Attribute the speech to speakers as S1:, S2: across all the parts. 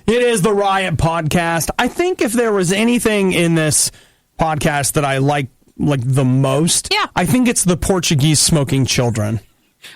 S1: It is the Riot Podcast. I think if there was anything in this podcast that I like the most, I think it's the Portuguese smoking children.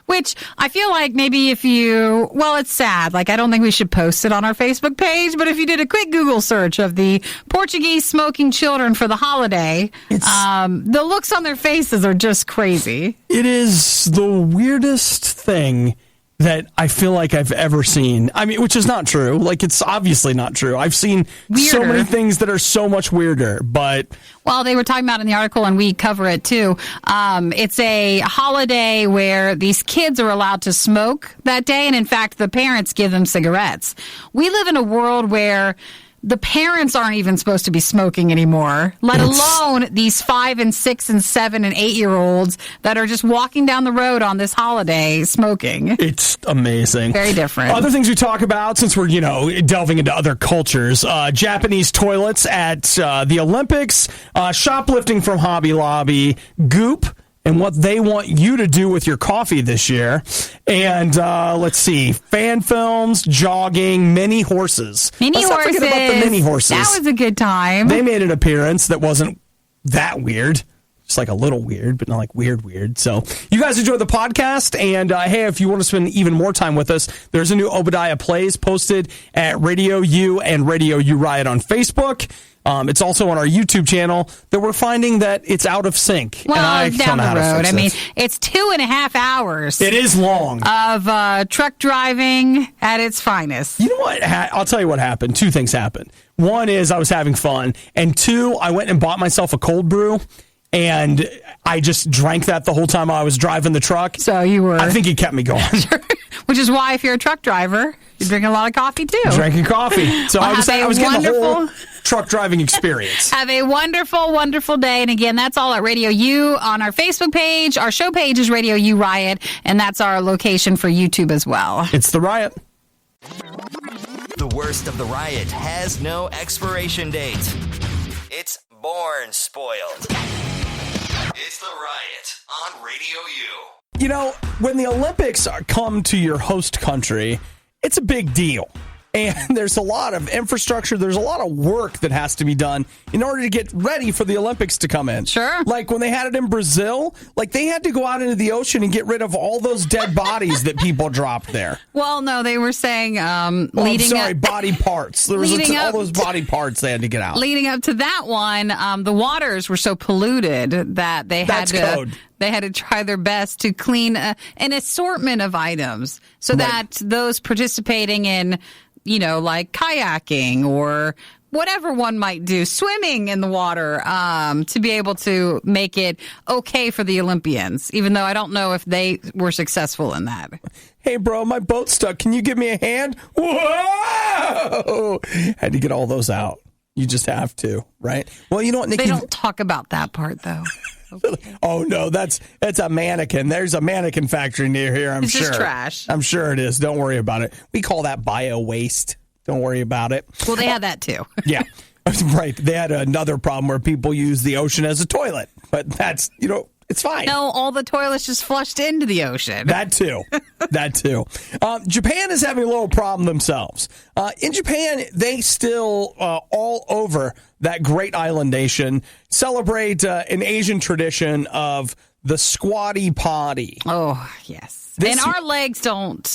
S2: Which I feel like maybe it's sad. Like, I don't think we should post it on our Facebook page, but if you did a quick Google search of the Portuguese smoking children for the holiday, the looks on their faces are just crazy. It
S1: is the weirdest thing that I feel like I've ever seen. I mean, which is not true. Like, it's obviously not true. I've seen so many things that are so much weirder, but...
S2: Well, they were talking about in the article, and we cover it too. It's a holiday where these kids are allowed to smoke that day, and in fact, the parents give them cigarettes. We live in a world where the parents aren't even supposed to be smoking anymore, let alone these 5 and 6 and 7 and 8-year-olds that are just walking down the road on this holiday smoking.
S1: It's amazing.
S2: Very different.
S1: Other things we talk about, since we're, delving into other cultures, Japanese toilets at the Olympics, shoplifting from Hobby Lobby, Goop, and what they want you to do with your coffee this year. And let's see, fan films, jogging, mini horses.
S2: Let's
S1: not forget about the mini horses.
S2: That was a good time.
S1: They made an appearance that wasn't that weird. Just like a little weird, but not like weird. So you guys enjoy the podcast. And hey, if you want to spend even more time with us, there's a new Obadiah Plays posted at Radio U and Radio U Riot on Facebook. It's also on our YouTube channel that we're finding that it's out of sync.
S2: Well,
S1: and I
S2: down
S1: don't know
S2: the
S1: how
S2: road.
S1: to fix
S2: I mean, it's 2.5 hours.
S1: It is long.
S2: Of truck driving at its finest.
S1: You know what? I'll tell you what happened. 2 things happened. One is I was having fun. And 2, I went and bought myself a cold brew. And I just drank that the whole time I was driving the truck.
S2: So you were...
S1: I think it kept me going.
S2: Which is why if you're a truck driver, you're drinking a lot of coffee too.
S1: Drinking coffee. So I was getting the whole truck driving experience.
S2: Have a wonderful, wonderful day. And again, that's all at Radio U on our Facebook page. Our show page is Radio U Riot, and that's our location for YouTube as well.
S1: It's the Riot.
S3: The worst of the Riot has no expiration date. It's born spoiled. It's the Riot on Radio U.
S1: When the Olympics come to your host country, it's a big deal. And there's a lot of infrastructure. There's a lot of work that has to be done in order to get ready for the Olympics to come in.
S2: Sure.
S1: Like when they had it in Brazil, they had to go out into the ocean and get rid of all those dead bodies that people dropped there.
S2: Well, no, they were saying
S1: body parts. There was all those body parts they had to get out.
S2: Leading up to that one, the waters were so polluted that they had to try their best to clean an assortment of items so that those participating in, like kayaking or whatever one might do, swimming in the water, to be able to make it okay for the Olympians, even though I don't know if they were successful in that.
S1: Hey, bro, my boat's stuck. Can you give me a hand? Whoa! Had to get all those out. You just have to, right? Well, you know what, Nikki?
S2: They don't talk about that part, though. Okay.
S1: Oh, no, that's a mannequin. There's a mannequin factory near here, I'm sure.
S2: It's just trash.
S1: I'm sure it is. Don't worry about it. We call that bio-waste. Don't worry about it.
S2: Well, they had that, too.
S1: Yeah, right. They had another problem where people use the ocean as a toilet. But that's, it's fine.
S2: No, all the toilets just flushed into the ocean.
S1: That too. Japan is having a little problem themselves. In Japan, they still, all over that great island nation, celebrate an Asian tradition of the squatty potty.
S2: Oh, yes. And our legs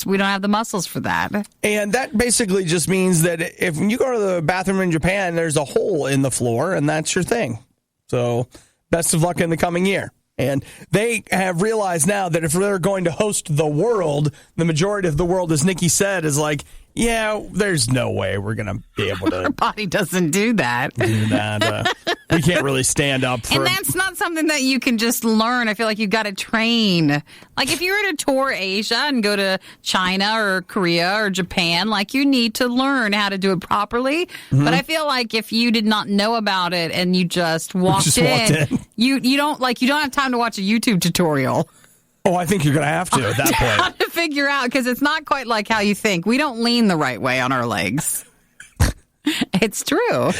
S2: we don't have the muscles for that.
S1: And that basically just means that if you go to the bathroom in Japan, there's a hole in the floor, and that's your thing. So best of luck in the coming year. And they have realized now that if they're going to host the world, the majority of the world, as Nikki said, is like, yeah, there's no way we're going to be able to.
S2: Our body doesn't do that.
S1: We can't really stand up for.
S2: And that's not something that you can just learn. I feel like you've got to train. Like if you were to tour Asia and go to China or Korea or Japan, you need to learn how to do it properly. Mm-hmm. But I feel like if you did not know about it and you just walked in, you don't have time to watch a YouTube tutorial.
S1: Oh, I think you're going to have to at that point.
S2: How to figure out, because it's not quite like how you think. We don't lean the right way on our legs. It's true.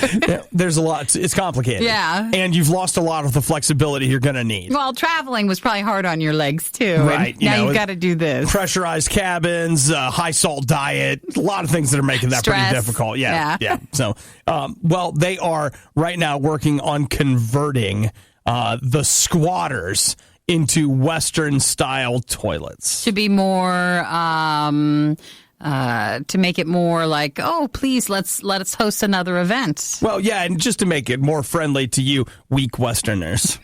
S1: There's a lot. It's complicated.
S2: Yeah.
S1: And you've lost a lot of the flexibility you're going to need.
S2: Well, traveling was probably hard on your legs, too.
S1: Right.
S2: Now you've got to do this.
S1: Pressurized cabins, high salt diet, a lot of things that are making that
S2: Stress.
S1: pretty difficult. Yeah. So, they are right now working on converting the squatters into Western-style toilets.
S2: To be more... to make it more like, oh, please, let us host another event.
S1: Well, yeah, and just to make it more friendly to you weak Westerners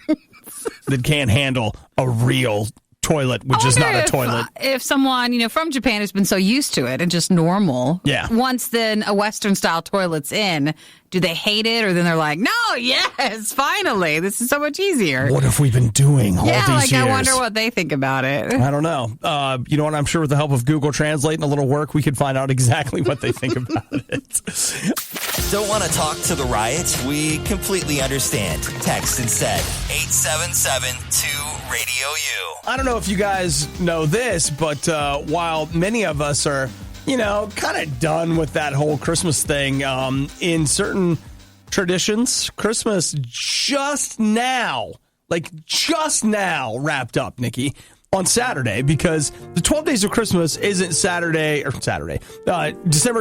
S1: that can't handle a real toilet, which is not a toilet.
S2: If someone, from Japan has been so used to it and just normal, once then a Western-style toilet's in, do they hate it, or then they're like, no, yes, finally, this is so much easier?
S1: What have we been doing all these years?
S2: I wonder what they think about it.
S1: I don't know. You know what? I'm sure with the help of Google Translate and a little work, we could find out exactly what they think about it.
S3: Don't want to talk to the Riot? We completely understand. Text instead. 877-2-RADIO-U.
S1: I don't know if you guys know this, but while many of us are kind of done with that whole Christmas thing. In certain traditions, Christmas just now wrapped up, Nikki, on Saturday, because the 12 days of Christmas isn't December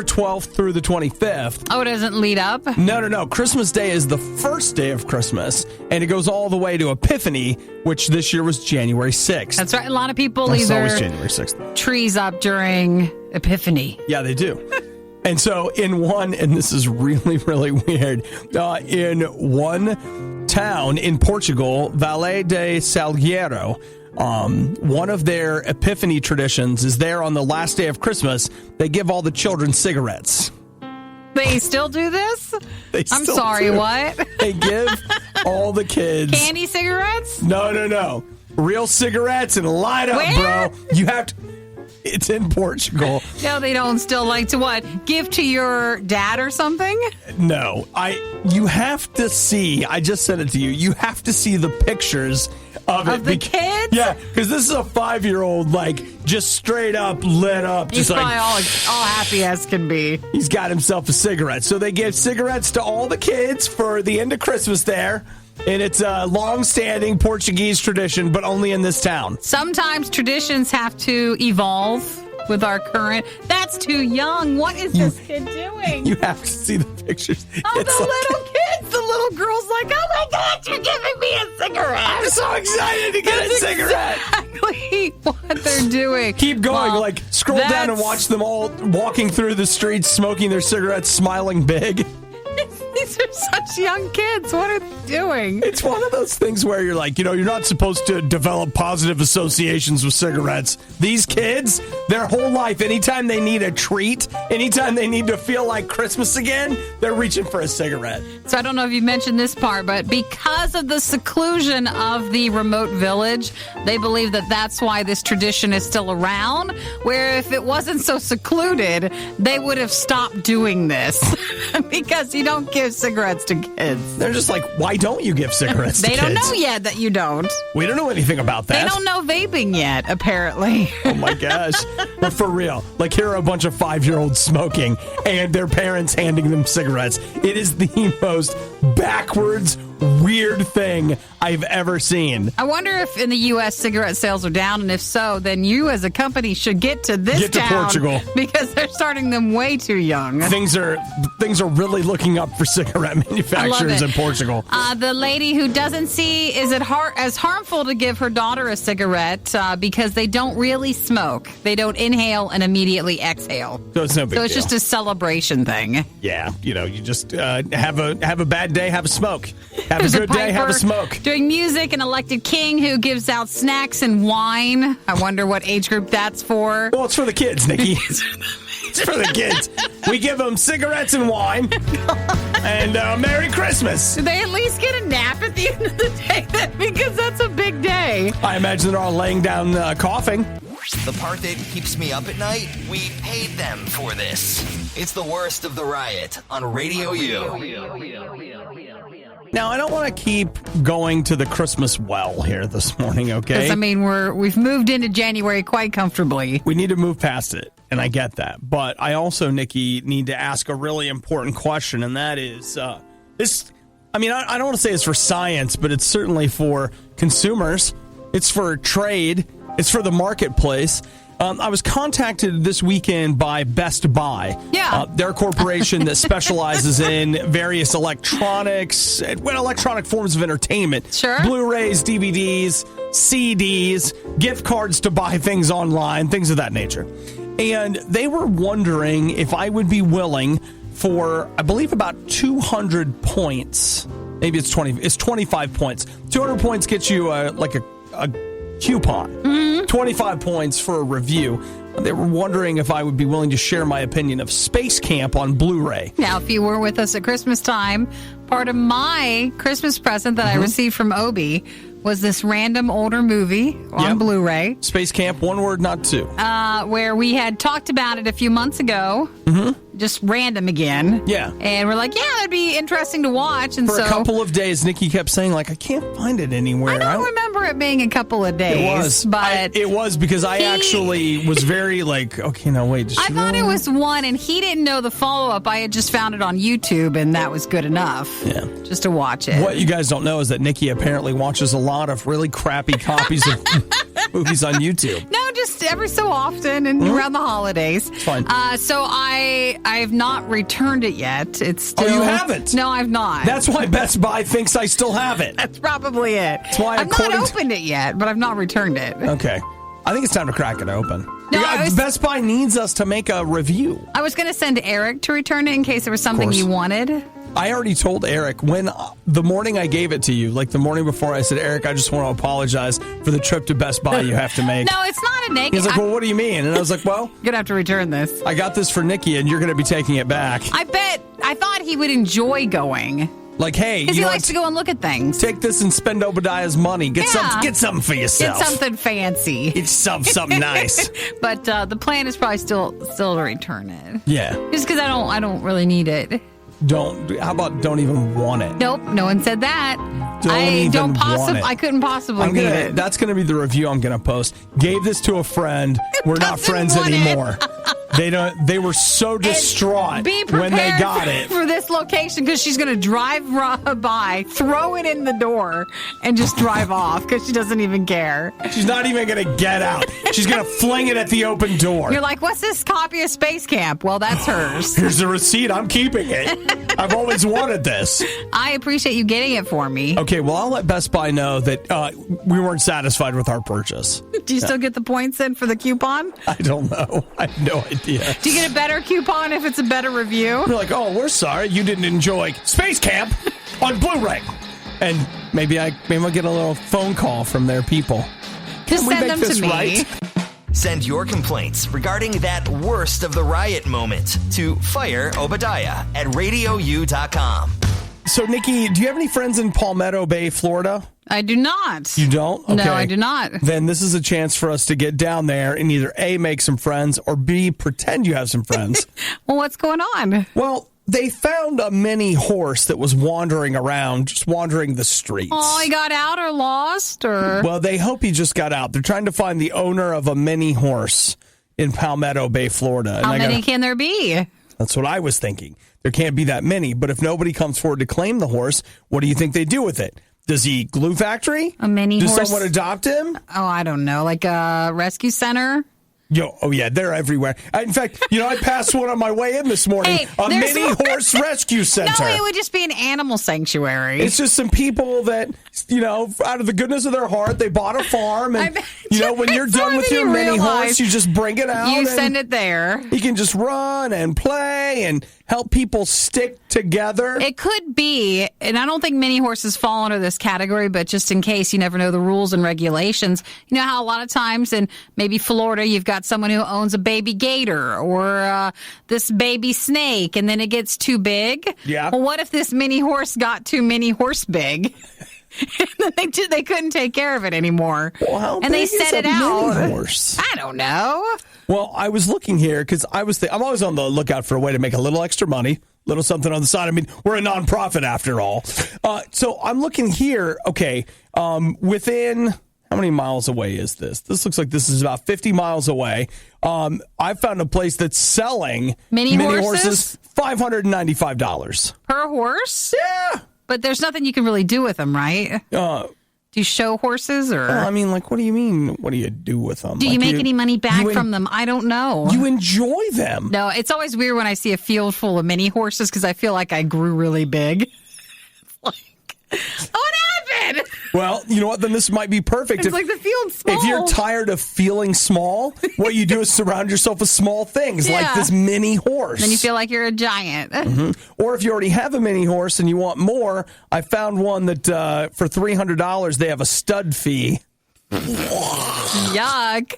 S1: 12th through the 25th.
S2: Oh, it doesn't lead up?
S1: No. Christmas Day is the first day of Christmas, and it goes all the way to Epiphany, which this year was January 6th.
S2: That's right. A lot of people leave their
S1: January 6th.
S2: trees up during Epiphany.
S1: Yeah, they do. And so and this is really, really weird, in one town in Portugal, Valle de Salgueiro, one of their Epiphany traditions is there on the last day of Christmas, they give all the children cigarettes.
S2: They still do this? I'm sorry,
S1: do.
S2: What?
S1: They give all the kids...
S2: Candy cigarettes?
S1: No. Real cigarettes and light up,
S2: Where?
S1: bro. You have to... It's in Portugal.
S2: No, they don't still like to what? Give to your dad or something?
S1: No. You have to see... I just sent it to you. You have to see the pictures of it.
S2: Of the kids?
S1: Yeah, because this is a 5-year-old, just straight up lit up.
S2: He's
S1: just
S2: probably all happy as can be.
S1: He's got himself a cigarette. So they give cigarettes to all the kids for the end of Christmas there. And it's a long-standing Portuguese tradition, but only in this town.
S2: Sometimes traditions have to evolve with our current. That's too young. What is this kid doing?
S1: You have to see the pictures.
S2: Oh, little kids. The little girl's like, oh my God, you're giving me a cigarette.
S1: I'm so excited to get a cigarette.
S2: Exactly what they're doing.
S1: Keep going. Scroll down and watch them all walking through the streets, smoking their cigarettes, smiling big.
S2: These are such young kids. What are they doing?
S1: It's one of those things where you're like, you're not supposed to develop positive associations with cigarettes. These kids, their whole life, anytime they need a treat, anytime they need to feel like Christmas again, they're reaching for a cigarette.
S2: So I don't know if you mentioned this part, but because of the seclusion of the remote village, they believe that that's why this tradition is still around, where if it wasn't so secluded, they would have stopped doing this because you don't give cigarettes to kids.
S1: They're just like, why don't you give cigarettes to kids?
S2: They don't know yet that you don't.
S1: We don't know anything about that.
S2: They don't know vaping yet, apparently.
S1: Oh my gosh. But for real, here are a bunch of 5-year-olds smoking and their parents handing them cigarettes. It is the most backwards, weird thing I've ever seen.
S2: I wonder if in the U.S. cigarette sales are down, and if so, then you as a company should get to this town.
S1: Portugal.
S2: Because they're starting them way too young.
S1: Things are really looking up for cigarette manufacturers in Portugal.
S2: The lady who doesn't see is it as harmful to give her daughter a cigarette because they don't really smoke. They don't inhale and immediately exhale.
S1: So it's no big deal.
S2: So it's just a celebration thing.
S1: Yeah, you just have a bad day, have a smoke. Have a good day, have a smoke.
S2: Doing music, an elected king who gives out snacks and wine. I wonder what age group that's for.
S1: Well, it's for the kids, Nikki. It's for the kids. We give them cigarettes and wine. And Merry Christmas.
S2: Do they at least get a nap at the end of the day then? Because that's a big day.
S1: I imagine they're all laying down coughing.
S3: The part that keeps me up at night, we paid them for this. It's the worst of the Riot on Radio U.
S1: Now, I don't want to keep going to the Christmas well here this morning, okay?
S2: Because, we've moved into January quite comfortably.
S1: We need to move past it. and I get that. But I also, Nikki, need to ask a really important question, and that is this. I mean, I don't want to say it's for science, but it's certainly for consumers. It's for trade. It's for the marketplace. I was contacted this weekend by Best Buy.
S2: Yeah.
S1: They're a corporation that specializes in various electronic forms of entertainment.
S2: Sure.
S1: Blu-rays, DVDs, CDs, gift cards to buy things online, things of that nature. And they were wondering if I would be willing for, I believe, about 200 points. Maybe it's 20. It's 25 points. 200 points gets you a coupon. Mm-hmm. 25 points for a review. They were wondering if I would be willing to share my opinion of Space Camp on Blu-ray.
S2: Now, if you were with us at Christmas time, part of my Christmas present that I received from Obi was this random older movie on Blu-ray.
S1: Space Camp, one word, not two.
S2: Where we had talked about it a few months ago. Mm-hmm. Just random again.
S1: Yeah.
S2: And we're like, yeah, that'd be interesting to watch. And
S1: for a couple of days, Nikki kept saying, like, I can't find it anywhere.
S2: I don't remember it being a couple of days.
S1: It was.
S2: But
S1: it was because I actually was very like, okay, no, wait.
S2: I thought it was one, and he didn't know the follow-up. I had just found it on YouTube, and that was good enough.
S1: Yeah.
S2: Just to watch it.
S1: What you guys don't know is that Nikki apparently watches a lot of really crappy copies of movies on YouTube.
S2: No, just every so often and around the holidays.
S1: It's fine.
S2: So I have not returned it yet. It's still...
S1: Oh, you haven't?
S2: No, I've not.
S1: That's why Best Buy thinks I still have it.
S2: That's probably it.
S1: That's why
S2: I've not opened it yet, but I've not returned it.
S1: Okay. I think it's time to crack it open.
S2: No,
S1: Best Buy needs us to make a review.
S2: I was going to send Eric to return it in case there was something you wanted.
S1: I already told Eric when the morning I gave it to you, like the morning before, I said, Eric, I just want to apologize for the trip to Best Buy you have to make.
S2: No, it's not a negative.
S1: He's like, well, what do you mean? And I was like, well,
S2: you're going to have to return this.
S1: I got this for Nikki, and you're going to be taking it back.
S2: I thought he would enjoy going.
S1: Like, hey,
S2: because he likes to go and look at things.
S1: Take this and spend Obadiah's money. Get something for yourself.
S2: Get something fancy.
S1: Get something nice.
S2: But the plan is probably still to return it.
S1: Yeah.
S2: Just because I don't really need it.
S1: How about don't even want it?
S2: Nope, no one said that. I couldn't possibly need it.
S1: That's going to be the review I'm going to post. Gave this to a friend. We're not friends anymore. They were so distraught when they got it.
S2: For this location, because she's going to drive by, throw it in the door, and just drive off because she doesn't even care.
S1: She's not even going to get out. She's going to fling it at the open door.
S2: You're like, what's this copy of Space Camp? Well, that's hers.
S1: Here's the receipt. I'm keeping it. I've always wanted this.
S2: I appreciate you getting it for me.
S1: Okay, well, I'll let Best Buy know that we weren't satisfied with our purchase.
S2: Do you still get the points in for the coupon?
S1: I don't know. I have no idea.
S2: Do you get a better coupon if it's a better review?
S1: You're like, oh, we're sorry you didn't enjoy Space Camp on Blu-ray. And maybe I'll get a little phone call from their people.
S2: Just send them to me.
S1: Right?
S3: Send your complaints regarding that worst of the riot moment to Fire Obadiah at RadioU.com.
S1: So, Nikki, do you have any friends in Palmetto Bay, Florida?
S2: I do not.
S1: You don't? Okay.
S2: No, I do not.
S1: Then this is a chance for us to get down there and either A, make some friends, or B, pretend you have some friends.
S2: Well, what's going on?
S1: Well, they found a mini horse that was wandering around, just wandering the streets.
S2: Oh, he got out or lost? Or
S1: well, they hope he just got out. They're trying to find the owner of a mini horse in Palmetto Bay, Florida.
S2: How many can there be?
S1: That's what I was thinking. There can't be that many, but if nobody comes forward to claim the horse, what do you think they do with it? Does he glue factory?
S2: A mini horse?
S1: Does someone adopt him?
S2: Oh, I don't know. Like a rescue center?
S1: Oh yeah, they're everywhere. In fact, I passed one on my way in this morning.
S2: Hey,
S1: a mini horse rescue center.
S2: No, it would just be an animal sanctuary.
S1: It's just some people that, out of the goodness of their heart, they bought a farm. And, when you're done with your mini horse, you just bring it out.
S2: You send it there.
S1: He can just run and play and help people stick together.
S2: It could be, and I don't think mini horses fall under this category, but just in case, you never know the rules and regulations. You know how a lot of times in maybe Florida, you've got someone who owns a baby gator or this baby snake, and then it gets too big.
S1: Yeah.
S2: Well, what if this mini horse got too mini horse big? And then they couldn't take care of it anymore.
S1: Well, how
S2: and they
S1: big
S2: set
S1: is
S2: it
S1: a
S2: out.
S1: Mini horse?
S2: I don't know.
S1: Well, I was looking here because I'm always on the lookout for a way to make a little extra money, little something on the side. I mean, we're a nonprofit after all. So I'm looking here. Okay, within How many miles away is this? This looks like this is about 50 miles away. I found a place that's selling
S2: mini horses?
S1: $595.
S2: Per horse?
S1: Yeah.
S2: But there's nothing you can really do with them, right? Do you show horses or?
S1: Well, I mean, like, what do you mean? What do you do with them?
S2: Do you make any money back from them? I don't know.
S1: You enjoy them.
S2: No, it's always weird when I see a field full of mini horses because I feel like I grew really big. What happened?
S1: Well, you know what? Then this might be perfect.
S2: It's like the field's small.
S1: If you're tired of feeling small, what you do is surround yourself with small things like this mini horse.
S2: Then you feel like you're a giant.
S1: Mm-hmm. Or if you already have a mini horse and you want more, I found one that for $300 they have a stud fee.
S2: Yuck.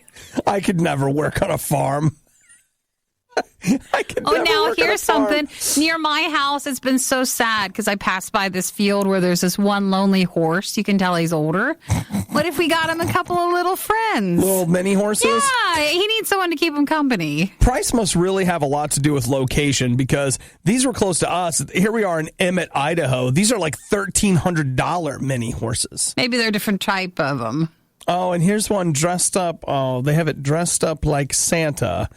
S1: I could never work on a farm.
S2: Now here's something. Near my house, it's been so sad because I passed by this field where there's this one lonely horse. You can tell he's older. What if we got him a couple of little friends?
S1: Little mini horses?
S2: Yeah, he needs someone to keep him company.
S1: Price must really have a lot to do with location because these were close to us. Here we are in Emmett, Idaho. These are like $1,300 mini horses.
S2: Maybe they're a different type of them.
S1: Oh, and here's one dressed up. Oh, they have it dressed up like Santa.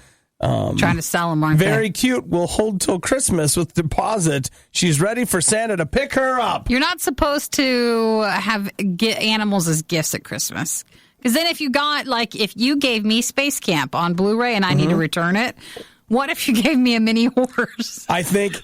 S2: Trying to sell them, aren't
S1: very
S2: they?
S1: Cute. Will hold till Christmas with deposit. She's ready for Santa to pick her up.
S2: You're not supposed to get animals as gifts at Christmas. Because then if you gave me Space Camp on Blu-ray and I need to return it, what if you gave me a mini horse?
S1: I think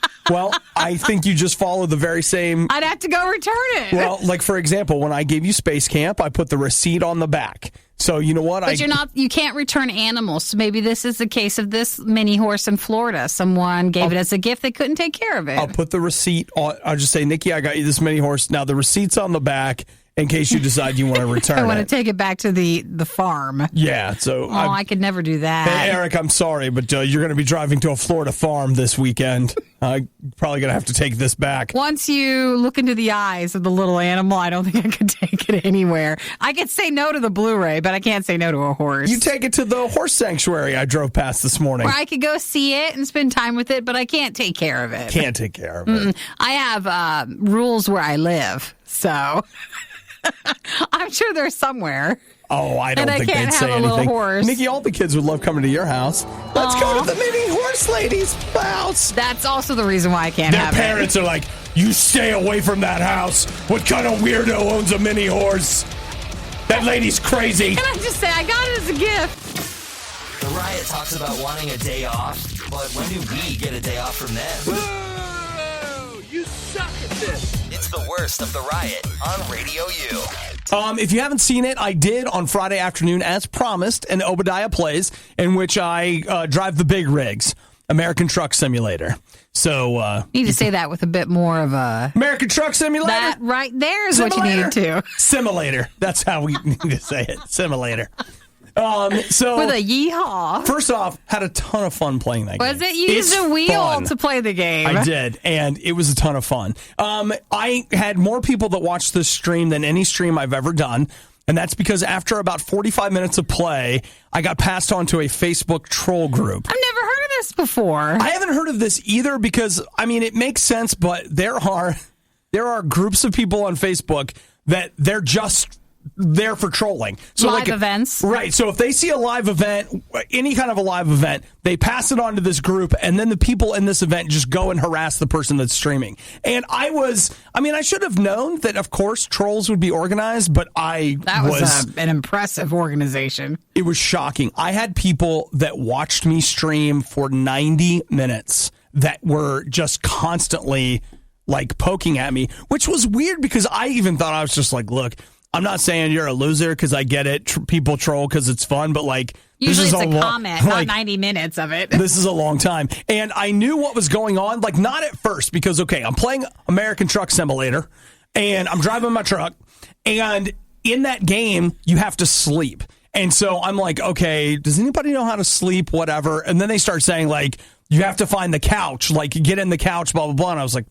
S1: you just follow the very same.
S2: I'd have to go return it.
S1: Well, like for example, when I gave you Space Camp, I put the receipt on the back. So you know what?
S2: But you can't return animals. So maybe this is the case of this mini horse in Florida. Someone gave it as a gift. They couldn't take care of it.
S1: I'll put the receipt on. I'll just say, Nikki, I got you this mini horse. Now the receipt's on the back in case you decide you want to return it.
S2: I want to take it back to the farm.
S1: Yeah. So
S2: I could never do that.
S1: Hey, Eric, I'm sorry, but you're going to be driving to a Florida farm this weekend. Probably going to have to take this back.
S2: Once you look into the eyes of the little animal, I don't think I could take it anywhere. I could say no to the Blu-ray, but I can't say no to a horse.
S1: You take it to the horse sanctuary I drove past this morning.
S2: Where I could go see it and spend time with it, but I can't take care of it.
S1: Can't take care of it.
S2: I have rules where I live, so I'm sure they're somewhere.
S1: Oh, I don't think they'd say anything.
S2: Horse.
S1: Nikki, all the kids would love coming to your house. Let's go to the mini horse lady's house.
S2: That's also the reason why I can't have it.
S1: Their parents are like, you stay away from that house. What kind of weirdo owns a mini horse? That lady's crazy.
S2: Can I just say, I got it as a gift.
S3: The Riot talks about wanting a day off, but when do we get a day off from them?
S4: Whoa! You suck at this.
S3: It's the worst of the Riot on Radio U.
S1: If you haven't seen it, I did on Friday afternoon, as promised, an Obadiah Plays, in which I drive the big rigs, American Truck Simulator. So
S2: you need to say that with a bit more of a
S1: American Truck Simulator.
S2: That right there is what you need to.
S1: Simulator. That's how we need to say it. Simulator. So
S2: with a yeehaw.
S1: First off, had a ton of fun playing that game.
S2: Was it? You used a wheel to play the game.
S1: I did, and it was a ton of fun. I had more people that watched this stream than any stream I've ever done, and that's because after about 45 minutes of play, I got passed on to a Facebook troll group.
S2: I've never heard of this before.
S1: I haven't heard of this either because, I mean, it makes sense, but there are groups of people on Facebook that they're just there for trolling. So
S2: live events.
S1: Right. So if they see a live event, any kind of a live event, they pass it on to this group, and then the people in this event just go and harass the person that's streaming. And I should have known that, of course, trolls would be organized, but
S2: that was an impressive organization.
S1: It was shocking. I had people that watched me stream for 90 minutes that were just constantly like poking at me, which was weird because I even thought I was just like, look, I'm not saying you're a loser because I get it. People troll because it's fun, but like
S2: usually it's a comment, not 90 minutes of it.
S1: This is a long time. And I knew what was going on, like not at first because, okay, I'm playing American Truck Simulator and I'm driving my truck. And in that game, you have to sleep. And so I'm like, okay, does anybody know how to sleep? Whatever. And then they start saying like, you have to find the couch, like get in the couch, blah, blah, blah. And I was like,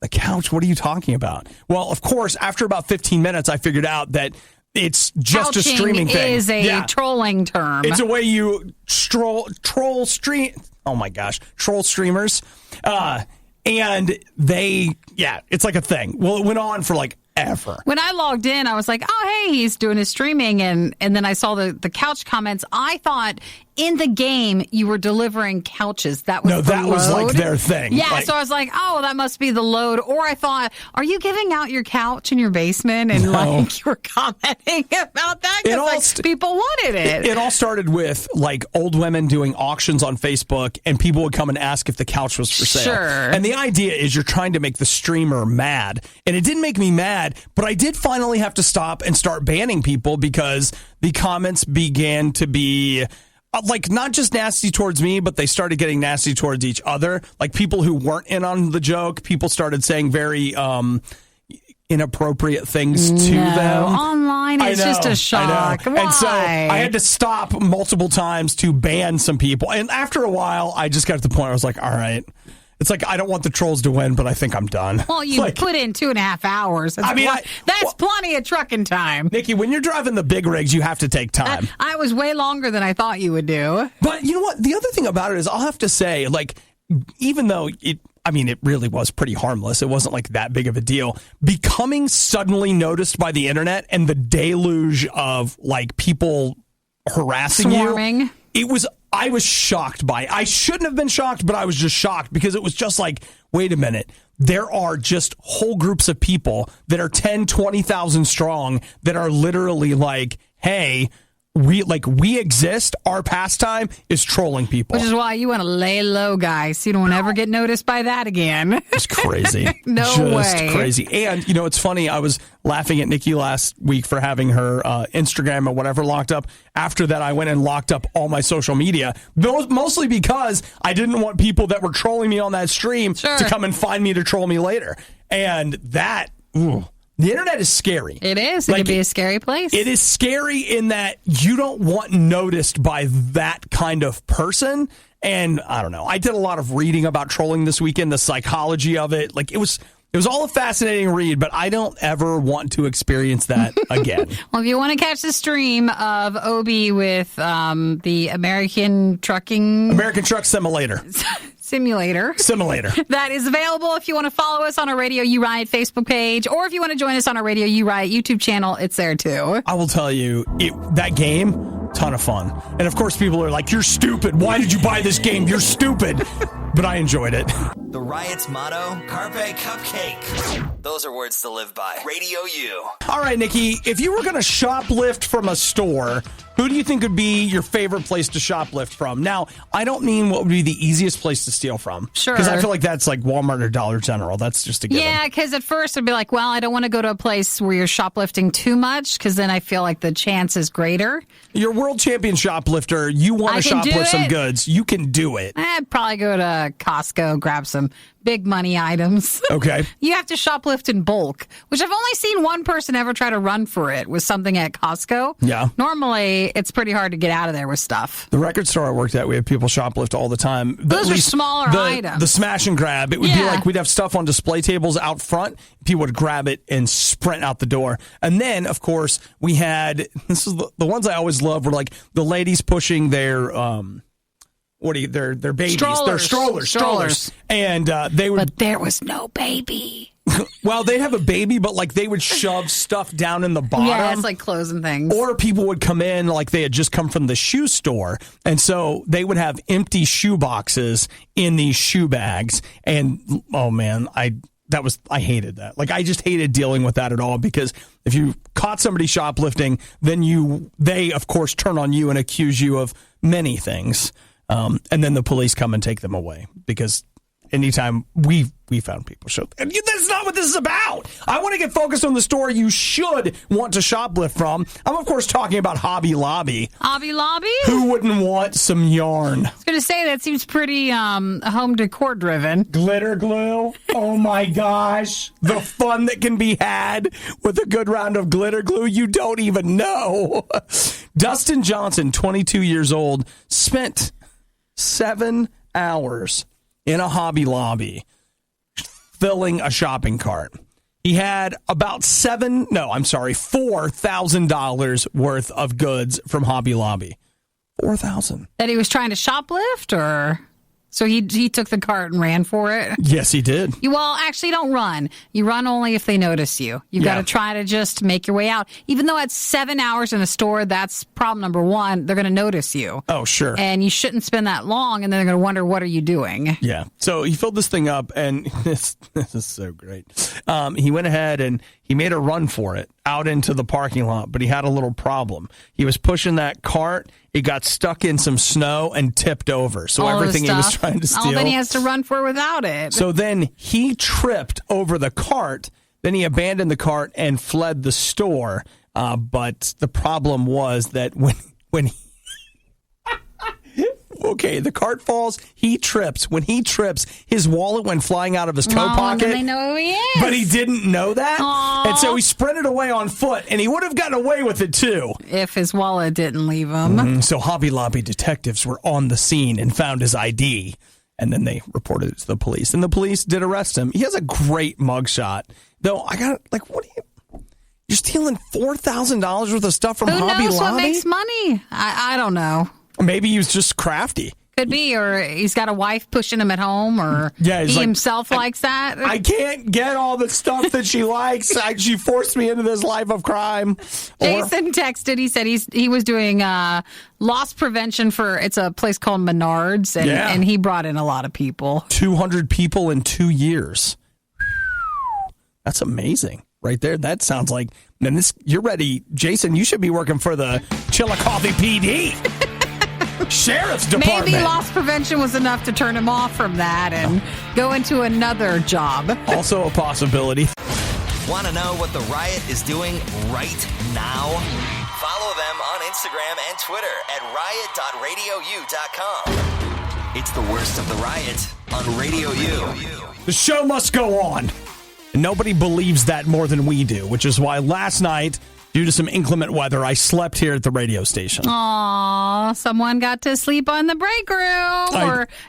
S1: the couch? What are you talking about? Well, of course, after about 15 minutes, I figured out that it's just a streaming thing.
S2: Is a trolling term.
S1: It's a way you troll streamers. And it's like a thing. Well, it went on for like ever.
S2: When I logged in, I was like, oh, hey, he's doing his streaming. And then I saw the couch comments. I thought in the game you were delivering couches. That was
S1: that was like their thing.
S2: Yeah, so I was like, oh, that must be the load. Or I thought, are you giving out your couch in your basement? And like you were commenting about that because people wanted it.
S1: It all started with like old women doing auctions on Facebook, and people would come and ask if the couch was for sale.
S2: Sure.
S1: And the idea is you're trying to make the streamer mad. And it didn't make me mad, but I did finally have to stop and start banning people because the comments began to be like not just nasty towards me, but they started getting nasty towards each other. Like people who weren't in on the joke, people started saying very inappropriate things to them.
S2: Online it's just a shock. Why?
S1: And so I had to stop multiple times to ban some people. And after a while, I just got to the point where I was like, all right. It's like, I don't want the trolls to win, but I think I'm done.
S2: Well, you put in 2.5 hours. That's plenty of trucking time.
S1: Nikki, when you're driving the big rigs, you have to take time.
S2: I was way longer than I thought you would do.
S1: But you know what? The other thing about it is I'll have to say, like, even though it really was pretty harmless. It wasn't like that big of a deal. Becoming suddenly noticed by the internet and the deluge of like people harassing
S2: Swarming.
S1: I was shocked by it. I shouldn't have been shocked, but I was just shocked because it was just like, wait a minute. There are just whole groups of people that are 10, 20,000 strong that are literally like, hey, we exist. Our pastime is trolling people.
S2: Which is why you want to lay low, guys, so you don't ever get noticed by that again.
S1: It's crazy.
S2: Just way.
S1: Crazy. And, you know, it's funny. I was laughing at Nikki last week for having her Instagram or whatever locked up. After that, I went and locked up all my social media, mostly because I didn't want people that were trolling me on that stream to come and find me to troll me later. And that... The internet is scary.
S2: It is. It can be a scary place.
S1: It is scary in that you don't want noticed by that kind of person. And I don't know. I did a lot of reading about trolling this weekend, the psychology of it. Like it was all a fascinating read, but I don't ever want to experience that again.
S2: Well, if you want to catch the stream of Obi with the American Truck
S1: Simulator.
S2: Simulator. That is available if you want to follow us on our Radio U Riot Facebook page, or if you want to join us on our Radio U Riot YouTube channel, it's there too.
S1: I will tell you, that game, ton of fun. And of course, people are like, you're stupid. Why did you buy this game? You're stupid. But I enjoyed it.
S3: The Riot's motto, Carpe Cupcake. Those are words to live by. Radio U.
S1: All right, Nikki, if you were going to shoplift from a store, who do you think would be your favorite place to shoplift from? Now, I don't mean what would be the easiest place to steal from.
S2: Sure.
S1: Because I feel like that's like Walmart or Dollar General. That's just a given.
S2: Yeah, because at first I'd be like, well, I don't want to go to a place where you're shoplifting too much, because then I feel like the chance is greater.
S1: You're world champion shoplifter. You want to shoplift some goods. You can do it.
S2: I'd probably go to Costco, grab some big money items.
S1: Okay.
S2: You have to shoplift in bulk, which I've only seen one person ever try to run for it with something at Costco.
S1: Yeah.
S2: Normally, it's pretty hard to get out of there with stuff.
S1: The record store I worked at, we had people shoplift all the time.
S2: Those are smaller items.
S1: The smash and grab. It would be like we'd have stuff on display tables out front. People would grab it and sprint out the door. And then, of course, we had, this is the ones I always loved were like the ladies pushing their, their babies, their strollers. And they would.
S2: But there was no baby.
S1: Well, they'd have a baby, but like they would shove stuff down in the bottom.
S2: Yeah, it's like clothes and things.
S1: Or people would come in like they had just come from the shoe store. And so they would have empty shoe boxes in these shoe bags. And oh man, I hated that. Like I just hated dealing with that at all, because if you caught somebody shoplifting, then they of course turn on you and accuse you of many things. And then the police come and take them away, because anytime we found people and that's not what this is about. I want to get focused on the store you should want to shoplift from. I'm of course talking about Hobby Lobby.
S2: Hobby Lobby?
S1: Who wouldn't want some yarn?
S2: I was going to say that seems pretty home decor driven.
S1: Glitter glue. Oh my gosh. The fun that can be had with a good round of glitter glue. You don't even know. Dustin Johnson, 22 years old, spent 7 hours in a Hobby Lobby filling a shopping cart. He had about $4,000 worth of goods from Hobby Lobby. $4,000.
S2: That he was trying to shoplift, or? So he took the cart and ran for it?
S1: Yes, he did.
S2: Well, actually, don't run. You run only if they notice you. You've got to try to just make your way out. Even though it's 7 hours in a store, that's problem number one. They're going to notice you.
S1: Oh, sure.
S2: And you shouldn't spend that long, and then they're going to wonder, what are you doing?
S1: Yeah. So he filled this thing up, and this is so great. He went ahead and he made a run for it out into the parking lot, but he had a little problem. He was pushing that cart. It got stuck in some snow and tipped over. So everything he was trying to steal.
S2: Then he has to run for it without it.
S1: So then he tripped over the cart. Then he abandoned the cart and fled the store. But the problem was that when he okay, the cart falls, he trips. When he trips, his wallet went flying out of his coat pocket.
S2: Then they know who he is.
S1: But he didn't know that.
S2: Aww.
S1: And so he sprinted away on foot, and he would have gotten away with it, too.
S2: If his wallet didn't leave him.
S1: So Hobby Lobby detectives were on the scene and found his ID, and then they reported it to the police. And the police did arrest him. He has a great mugshot. Though, I got, like, what are you... You're stealing $4,000 worth of stuff from Hobby Lobby?
S2: Who knows what makes money? I don't know.
S1: Maybe he was just crafty.
S2: Could be, or he's got a wife pushing him at home, or he himself likes that.
S1: I can't get all the stuff that she likes. She forced me into this life of crime.
S2: Jason texted. He said he was doing loss prevention for, it's a place called Menards, and he brought in a lot of people. 200
S1: people in 2 years. That's amazing. Right there. That sounds like, and you're ready. Jason, you should be working for the Chillicothe PD. Sheriff's Department.
S2: Maybe loss prevention was enough to turn him off from that and go into another job.
S1: Also a possibility.
S3: Want to know what the Riot is doing right now? Follow them on Instagram and Twitter at riot.radiou.com. It's the worst of the Riot on Radio U.
S1: The show must go on. And nobody believes that more than we do, which is why last night, due to some inclement weather, I slept here at the radio station.
S2: Aw, someone got to sleep on the break room.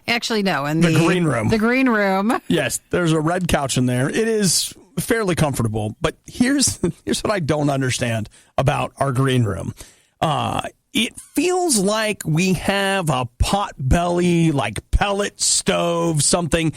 S2: In
S1: the green room.
S2: The green room.
S1: Yes, there's a red couch in there. It is fairly comfortable. But here's what I don't understand about our green room. It feels like we have a potbelly, like pellet stove, something.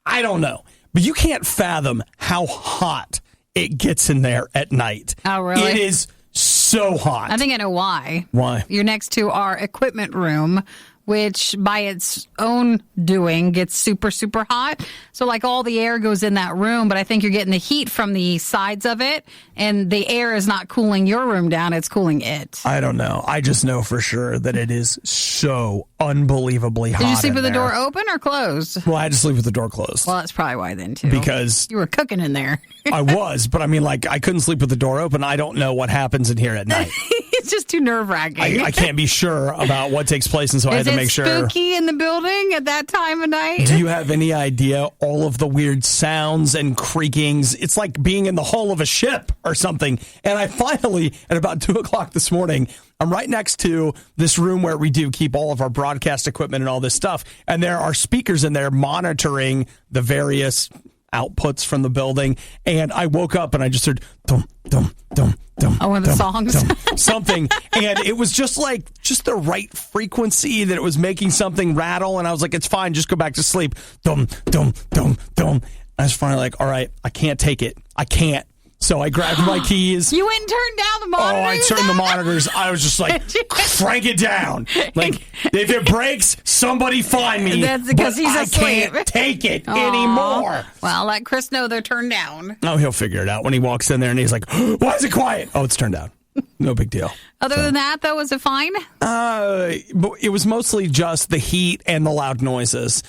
S1: I don't know. But you can't fathom how hot it gets in there at night.
S2: Oh, really?
S1: It is so hot.
S2: I think I know why.
S1: Why?
S2: You're next to our equipment room, which by its own doing gets super, super hot. So like all the air goes in that room, but I think you're getting the heat from the sides of it, and the air is not cooling your room down, it's cooling it.
S1: I don't know. I just know for sure that it is so unbelievably hot.
S2: Did you sleep with
S1: the
S2: door open or closed?
S1: Well, I had to sleep with the door closed.
S2: Well, that's probably why then, too.
S1: Because
S2: you were cooking in there.
S1: I was, but I mean, like, I couldn't sleep with the door open. I don't know what happens in here at night.
S2: It's just too nerve-wracking.
S1: I can't be sure about what takes place, and so I had to make sure.
S2: Is it spooky in the building at that time of night?
S1: Do you have any idea all of the weird sounds and creakings? It's like being in the hull of a ship or something. And I finally, at about 2 o'clock this morning, I'm right next to this room where we do keep all of our broadcast equipment and all this stuff. And there are speakers in there monitoring the various outputs from the building. And I woke up and I just heard dum, dum, dum, dum.
S2: Oh, one of the songs?
S1: Something. And it was just the right frequency that it was making something rattle. And I was like, it's fine. Just go back to sleep. Dum, dum, dum, dum. I was finally like, all right, I can't take it. I can't. So I grabbed my keys.
S2: You went and turned down the monitors?
S1: Oh, I turned the monitors. I was just like, crank it down. Like, if it breaks, somebody find me.
S2: That's because he's asleep.
S1: I can't take it anymore.
S2: Well, let Chris know they're turned down.
S1: Oh, he'll figure it out when he walks in there and he's like, why is it quiet? Oh, it's turned down. No big deal.
S2: Other than that, though, was it fine?
S1: It was mostly just the heat and the loud noises.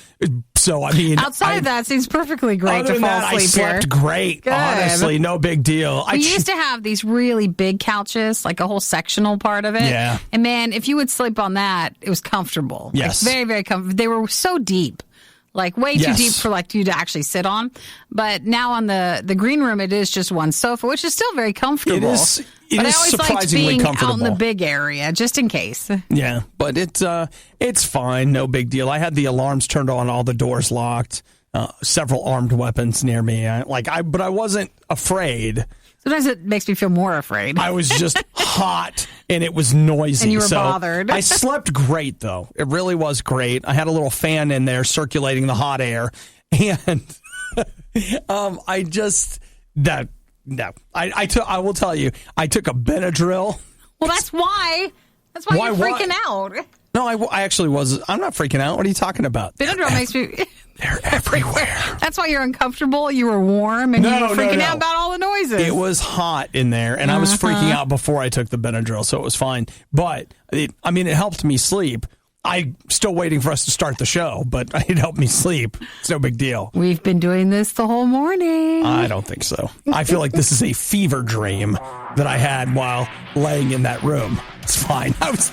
S1: So, I mean...
S2: Outside of that, seems perfectly great to fall asleep
S1: I slept great.
S2: Good.
S1: Honestly, no big deal.
S2: We used to have these really big couches, like a whole sectional part of it.
S1: Yeah.
S2: And, man, if you would sleep on that, it was comfortable.
S1: Yes.
S2: Like, very, very comfortable. They were so deep. Like, way too deep for, like, you to actually sit on. But now on the green room, it is just one sofa, which is still very comfortable.
S1: It is surprisingly comfortable.
S2: Out in the big area, just in case.
S1: Yeah, but it's fine. No big deal. I had the alarms turned on, all the doors locked, several armed weapons near me. But I wasn't afraid.
S2: Sometimes it makes me feel more afraid.
S1: I was just hot and it was noisy.
S2: And you were bothered.
S1: I slept great, though. It really was great. I had a little fan in there circulating the hot air, and I will tell you, I took a Benadryl.
S2: Well, that's why. That's why you're freaking out.
S1: No, I actually was. I'm not freaking out. What are you talking about?
S2: Benadryl makes me...
S1: They're everywhere.
S2: That's why you're uncomfortable. You were warm and you were freaking out about all the noises.
S1: It was hot in there, and I was freaking out before I took the Benadryl, so it was fine. But, it helped me sleep. I'm still waiting for us to start the show, but it helped me sleep. It's no big deal.
S2: We've been doing this the whole morning.
S1: I don't think so. I feel like this is a fever dream that I had while laying in that room. It's fine. I was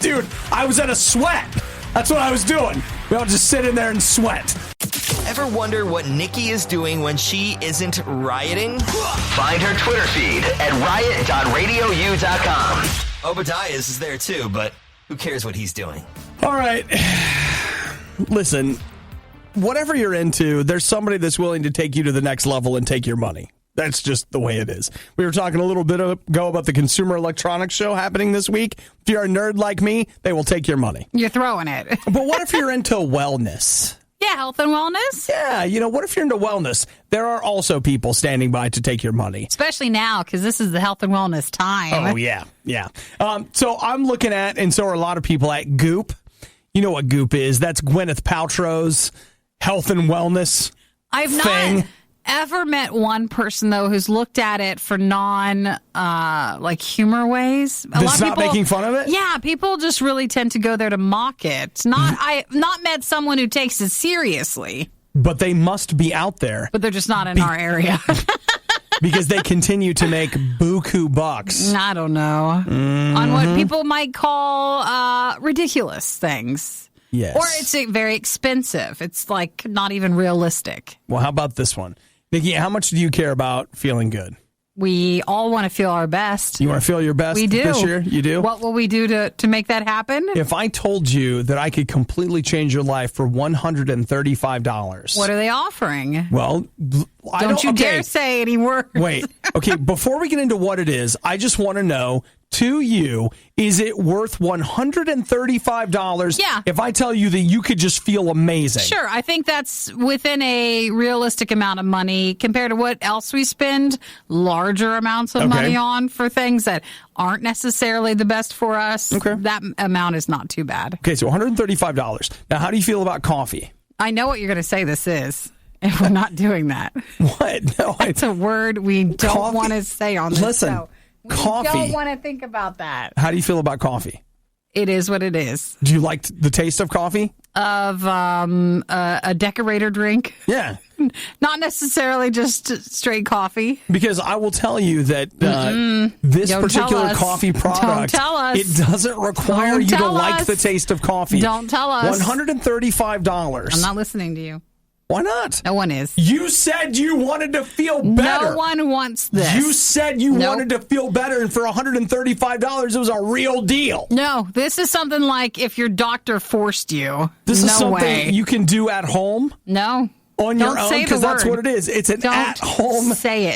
S1: in a sweat. That's what I was doing. We all just sit in there and sweat.
S3: Ever wonder what Nikki is doing when she isn't rioting? Find her Twitter feed at riot.radiou.com. Obadiah is there too, but who cares what he's doing?
S1: All right. Listen, whatever you're into, there's somebody that's willing to take you to the next level and take your money. That's just the way it is. We were talking a little bit ago about the Consumer Electronics Show happening this week. If you're a nerd like me, they will take your money.
S2: You're throwing it.
S1: But what if you're into wellness?
S2: Yeah, health and wellness.
S1: Yeah, what if you're into wellness? There are also people standing by to take your money.
S2: Especially now, because this is the health and wellness time.
S1: Oh, yeah. So I'm looking at, and so are a lot of people at Goop. You know what Goop is. That's Gwyneth Paltrow's health and wellness thing.
S2: Not ever met one person, though, who's looked at it for humor ways.
S1: That's not making fun of it?
S2: Yeah, people just really tend to go there to mock it. I've not met someone who takes it seriously.
S1: But they must be out there.
S2: But they're just not in our area.
S1: Because they continue to make buku bucks.
S2: I don't know. Mm-hmm. On what people might call ridiculous things.
S1: Yes.
S2: Or it's very expensive. It's not even realistic.
S1: Well, how about this one? Nikki, how much do you care about feeling good?
S2: We all want to feel our best.
S1: You want to feel your best this year? You do?
S2: What will we do to make that happen?
S1: If I told you that I could completely change your life for $135.
S2: What are they offering?
S1: Well,
S2: don't you dare say any words.
S1: Wait. Okay, before we get into what it is, I just want to know, to you, is it worth $135 if I tell you that you could just feel amazing?
S2: Sure. I think that's within a realistic amount of money compared to what else we spend larger amounts of money on for things that aren't necessarily the best for us. Okay. That amount is not too bad.
S1: Okay, so $135. Now, how do you feel about coffee?
S2: I know what you're going to say this is. And we're not doing that.
S1: What? No,
S2: it's a word we don't want to say on this show.
S1: Coffee.
S2: We don't want to think about that.
S1: How do you feel about coffee?
S2: It is what it is.
S1: Do you like the taste of coffee?
S2: Of a decorator drink?
S1: Yeah.
S2: Not necessarily just straight coffee.
S1: Because I will tell you that this particular coffee product, it doesn't require you to like the taste of coffee.
S2: Don't tell us.
S1: $135.
S2: I'm not listening to you.
S1: Why not?
S2: No one is.
S1: You said you wanted to feel better.
S2: No one wants this.
S1: You said you wanted to feel better, and for $135, it was a real deal.
S2: No, this is something like if your doctor forced you.
S1: This is something you can do at home?
S2: No.
S1: On your own, because that's what it is. It's an at-home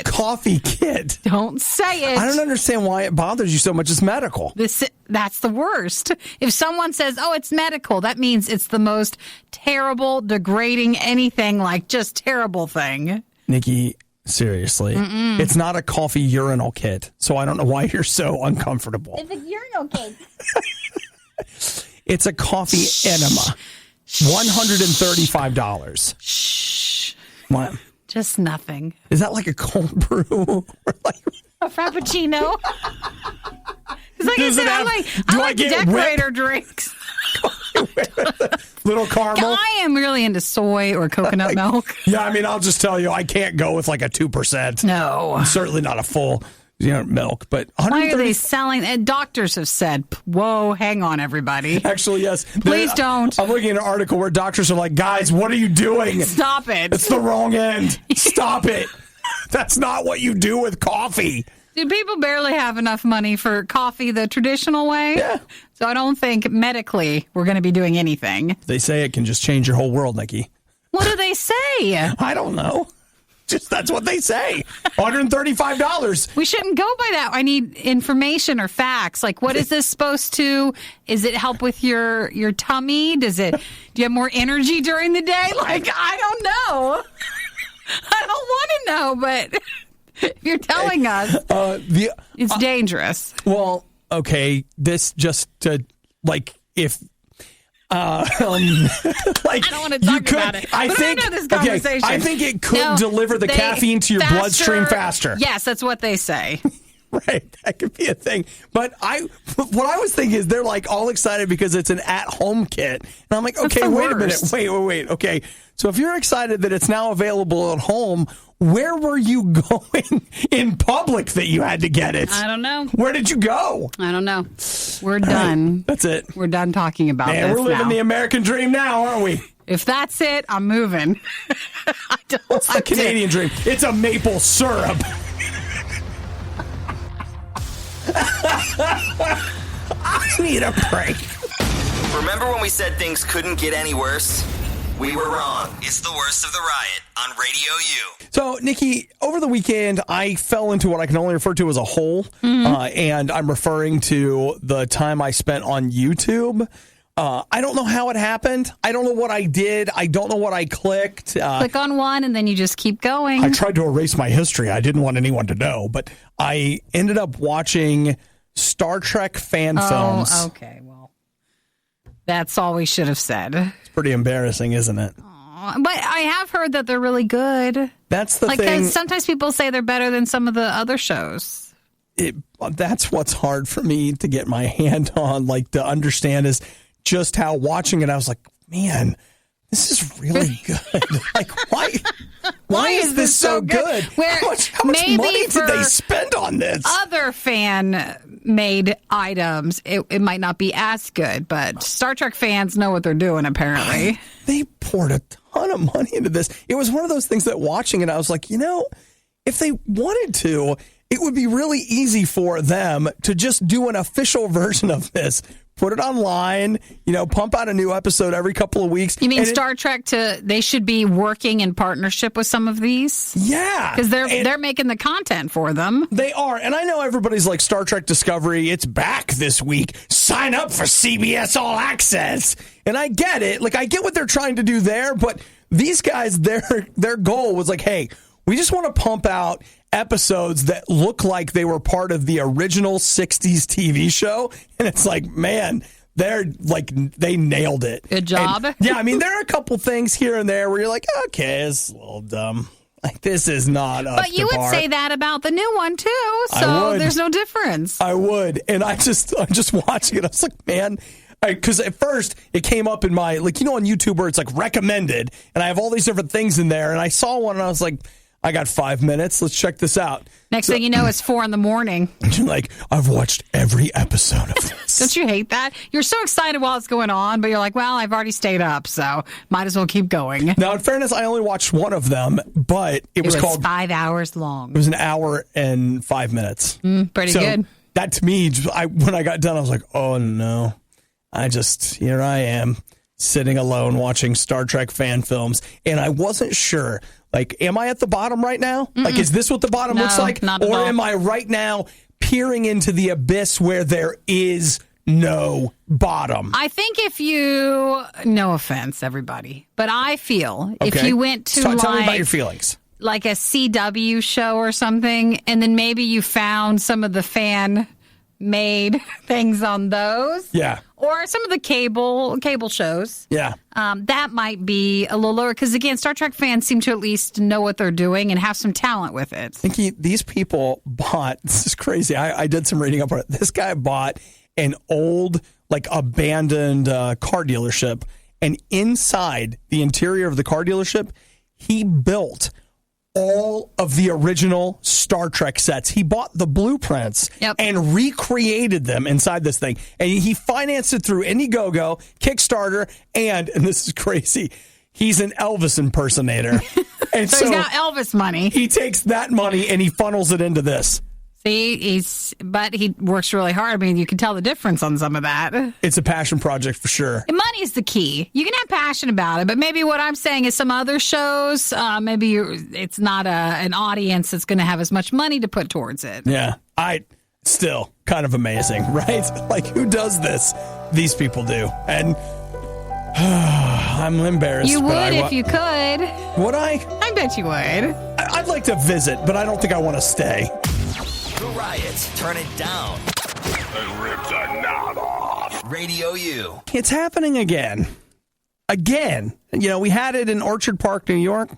S1: coffee kit.
S2: Don't say it.
S1: I don't understand why it bothers you so much. It's medical.
S2: That's the worst. If someone says, oh, it's medical, that means it's the most terrible, degrading, anything like just terrible thing.
S1: Nikki, seriously. It's not a coffee urinal kit, so I don't know why you're so uncomfortable.
S2: It's a urinal kit.
S1: It's a coffee enema. $135.
S2: Shh.
S1: What?
S2: Just nothing.
S1: Is that like a cold brew?
S2: A frappuccino? I like decorator drinks.
S1: Little caramel?
S2: I am really into soy or coconut milk.
S1: Yeah, I'll just tell you, I can't go with like a 2%.
S2: No.
S1: I'm certainly not a full milk, but
S2: why are they selling? Doctors have said, whoa, hang on, everybody.
S1: Actually, yes.
S2: Please don't.
S1: I'm looking at an article where doctors are like, guys, what are you doing?
S2: Stop it.
S1: It's the wrong end. Stop it. That's not what you do with coffee.
S2: Dude, people barely have enough money for coffee the traditional way.
S1: Yeah.
S2: So I don't think medically we're going to be doing anything.
S1: They say it can just change your whole world, Nikki.
S2: What do they say?
S1: I don't know. That's what they say. $135.
S2: We shouldn't go by that. I need information or facts. Like, what is this supposed to? Is it help with your tummy? Do you have more energy during the day? Like, I don't know. I don't want to know, but if you're telling us, it's dangerous.
S1: Well, okay, this just to, like, if... like,
S2: I don't want to talk about it. I know this conversation.
S1: I think it could deliver the caffeine to your bloodstream faster.
S2: Yes, that's what they say.
S1: Right, that could be a thing. But what I was thinking is they're like all excited because it's an at-home kit, and I'm like, okay, wait a minute, wait. Okay, so if you're excited that it's now available at home, where were you going in public that you had to get it?
S2: I don't know.
S1: Where did you go?
S2: I don't know. We're done.
S1: Right, that's it.
S2: We're done talking about this.
S1: We're living the American dream now, aren't we?
S2: If that's it, I'm moving.
S1: What's the Canadian dream? It's a maple syrup. I need a break.
S3: Remember when we said things couldn't get any worse? We were wrong. It's the worst of the riot on Radio U.
S1: So, Nikki, over the weekend, I fell into what I can only refer to as a hole, and I'm referring to the time I spent on YouTube. I don't know how it happened. I don't know what I did. I don't know what I clicked.
S2: Click on one, and then you just keep going.
S1: I tried to erase my history. I didn't want anyone to know, but I ended up watching Star Trek fan films.
S2: Oh, okay. Well, that's all we should have said.
S1: It's pretty embarrassing, isn't it?
S2: But I have heard that they're really good.
S1: That's the thing.
S2: Sometimes people say they're better than some of the other shows.
S1: That's what's hard for me to get my hand on, like, to understand is just how watching it, I was like, man, this is really good. Like, why is this so good? How much money did they spend on this?
S2: Other fan-made items, it might not be as good, but Star Trek fans know what they're doing, apparently.
S1: They poured a ton of money into this. It was one of those things that watching it, I was like, if they wanted to, it would be really easy for them to just do an official version of this. Put it online, pump out a new episode every couple of weeks.
S2: You mean Star Trek they should be working in partnership with some of these?
S1: Yeah.
S2: Because they're making the content for them.
S1: They are. And I know everybody's like, Star Trek Discovery, it's back this week. Sign up for CBS All Access. And I get it. Like, I get what they're trying to do there. But these guys, their goal was like, hey, we just want to pump out episodes that look like they were part of the original 60s TV show. And it's like, man, they nailed it.
S2: Good job.
S1: And, yeah, I mean, there are a couple things here and there where you're like, okay, it's a little dumb. Like, this is not up
S2: But you would say that about the new one, too. So there's no difference.
S1: I would. And I'm just watching it. I was like, man, because at first it came up in my, on YouTube where it's like recommended. And I have all these different things in there. And I saw one and I was like, I got 5 minutes. Let's check this out.
S2: Next thing you know, it's 4 a.m.
S1: You're like, I've watched every episode of this.
S2: Don't you hate that? You're so excited while it's going on, but you're like, well, I've already stayed up, so might as well keep going.
S1: Now, in fairness, I only watched one of them, but it was called
S2: 5 hours long.
S1: It was an hour and 5 minutes.
S2: Pretty good.
S1: That to me, when I got done, I was like, oh no. Here I am, sitting alone watching Star Trek fan films, and I wasn't sure. Like, am I at the bottom right now? Mm-mm. Like, is this what the bottom looks like?
S2: Not at all.
S1: Or am I right now peering into the abyss where there is no bottom?
S2: I think no offense, everybody, but I feel if you went to
S1: tell me about your feelings.
S2: Like a CW show or something, and then maybe you found some of the fan-made things on those.
S1: Yeah.
S2: Or some of the cable shows.
S1: Yeah.
S2: That might be a little lower. Because, again, Star Trek fans seem to at least know what they're doing and have some talent with it.
S1: Nikki, these people bought, this is crazy. I did some reading up on it. This guy bought an old, abandoned car dealership. And inside the interior of the car dealership, he built all of the original Star Trek sets. He bought the blueprints and recreated them inside this thing. And he financed it through Indiegogo, Kickstarter, and this is crazy, he's an Elvis impersonator. And
S2: so he's got Elvis money.
S1: He takes that money and he funnels it into this.
S2: See, but he works really hard. I mean, you can tell the difference on some of that.
S1: It's a passion project for sure.
S2: And money is the key. You can have passion about it, but maybe what I'm saying is some other shows, it's not an audience that's going to have as much money to put towards it.
S1: Yeah, still kind of amazing, right? Like, who does this? These people do. And I'm embarrassed.
S2: You would if you could.
S1: Would I?
S2: I bet you would.
S1: I'd like to visit, but I don't think I want to stay.
S3: The Riot. Turn it down.
S4: And rip the knob off.
S3: Radio U.
S1: It's happening again. Again. We had it in Orchard Park, New York.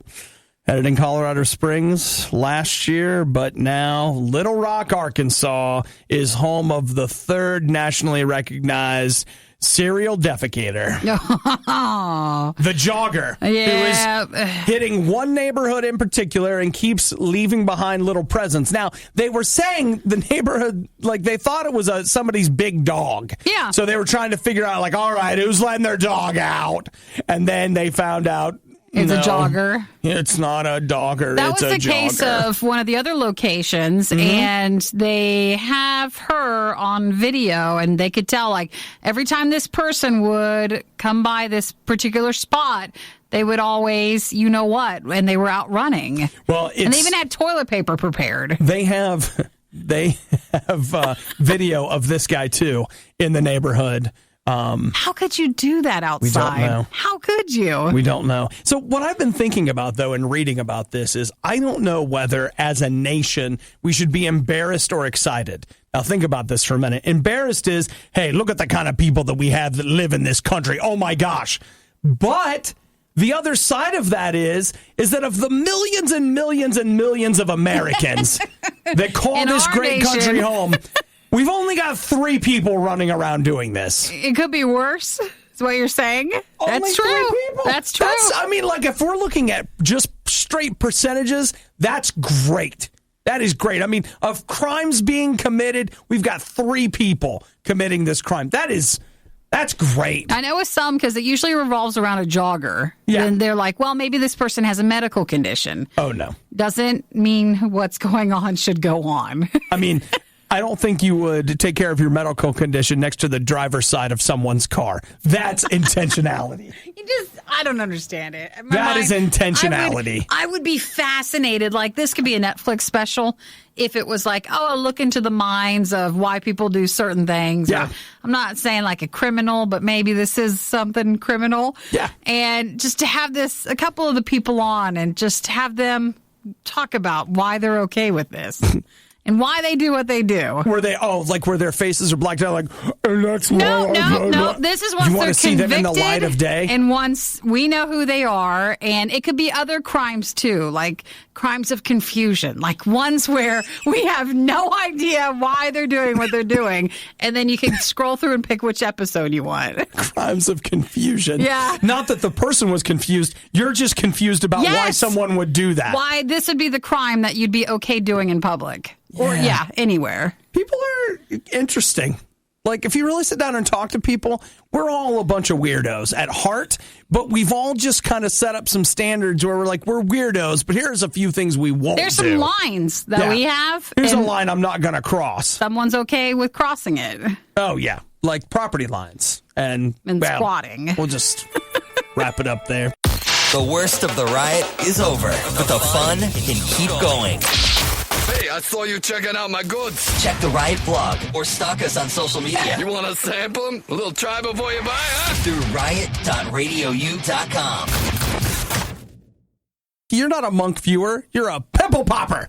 S1: Had it in Colorado Springs last year, but now Little Rock, Arkansas is home of the third nationally recognized serial defecator. The Jogger, who is hitting one neighborhood in particular and keeps leaving behind little presents. Now, they were saying the neighborhood, like, they thought it was somebody's big dog.
S2: Yeah.
S1: So they were trying to figure out, like, all right, who's letting their dog out? And then they found out,
S2: it's a jogger.
S1: It's not a dogger.
S2: That
S1: it's
S2: was
S1: a
S2: the
S1: jogger.
S2: Case of one of the other locations, and they have her on video, and they could tell, like, every time this person would come by this particular spot, they would always, and they were out running.
S1: Well,
S2: and they even had toilet paper prepared.
S1: They have video of this guy too in the neighborhood.
S2: How could you do that outside?
S1: We don't know.
S2: How could you?
S1: We don't know. So what I've been thinking about, though, and reading about this is I don't know whether, as a nation, we should be embarrassed or excited. Now, think about this for a minute. Embarrassed is, hey, look at the kind of people that we have that live in this country. Oh, my gosh. But the other side of that is that of the millions and millions and millions of Americans that call this great country home, we've only got 3 people running around doing this.
S2: It could be worse, is what you're saying? That's true. That's true.
S1: If we're looking at just straight percentages, that's great. That is great. I mean, of crimes being committed, we've got 3 people committing this crime. That's great.
S2: I know with some, because it usually revolves around a jogger.
S1: Yeah.
S2: And they're like, well, maybe this person has a medical condition.
S1: Oh, no.
S2: Doesn't mean what's going on should go on.
S1: I mean, I don't think you would take care of your medical condition next to the driver's side of someone's car. That's intentionality.
S2: I don't understand it.
S1: That is intentionality.
S2: I would be fascinated. Like, this could be a Netflix special if it was like, oh, look into the minds of why people do certain things.
S1: Yeah.
S2: I'm not saying like a criminal, but maybe this is something criminal.
S1: Yeah.
S2: And just to have a couple of the people on and just have them talk about why they're okay with this. And why they do what they do.
S1: Where their faces are blacked out, like, that's
S2: No. This is once
S1: you want
S2: they're
S1: to see
S2: convicted,
S1: them in the light of day?
S2: And once we know who they are, and it could be other crimes too, like crimes of confusion, like ones where we have no idea why they're doing what they're doing, and then you can scroll through and pick which episode you want.
S1: Crimes of confusion.
S2: Yeah.
S1: Not that the person was confused. You're just confused about why someone would do that.
S2: Why this would be the crime that you'd be okay doing in public. Or, anywhere.
S1: People are interesting. Like, if you really sit down and talk to people, we're all a bunch of weirdos at heart, but we've all just kind of set up some standards where we're like, we're weirdos, but here's a few things we won't do.
S2: There's some lines that we have.
S1: Here's a line I'm not going to cross.
S2: Someone's okay with crossing it.
S1: Oh, yeah. Like property lines. And
S2: squatting.
S1: We'll just wrap it up there.
S3: The worst of the riot is over, but the fun can keep going.
S4: Hey, I saw you checking out my goods.
S3: Check the Riot blog or stalk us on social media.
S4: You want to sample them? A little try before you buy, huh?
S3: Through riot.radiou.com.
S1: You're not a monk viewer. You're a pimple popper.